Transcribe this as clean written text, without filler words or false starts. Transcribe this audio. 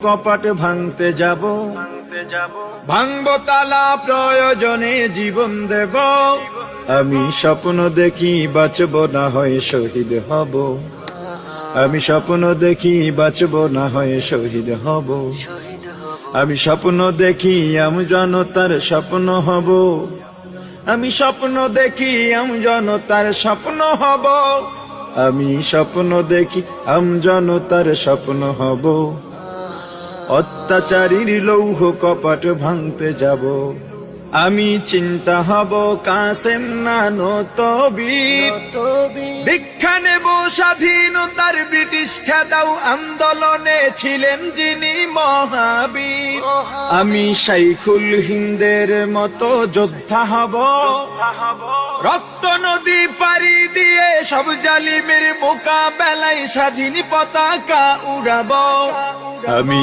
কপাট ভাঙতে যাব, ভাঙবো তালা প্রয়োজনে জীবন দেব। আমি স্বপ্ন দেখি বাঁচব না হয় শহীদ হব, আমি স্বপ্ন দেখি বাঁচব না হয় শহীদ হব। আমি স্বপ্ন দেখি আমি জনতার স্বপ্ন হব, আমি স্বপ্ন দেখি আমি জনতার স্বপ্ন হব। আমি স্বপ্ন দেখি আমি জনতার স্বপ্ন হব। অত্যাচারীর লৌহ কপাট ভাঙতে যাব, আমি চিন্তা হব কাসেম নানত বীর। ভিক্ষা নেব স্বাধীনতার ব্রিটিশ খেদাও আন্দোলনে ছিলেন যিনি মহাবীর। আমি শাইখুল হিন্দের মতো যোদ্ধা হব, রক্ত নদী পাড়ি দিয়ে সব জালিমের মোকাবেলায় স্বাধীন পতাকা উড়াবো। আমি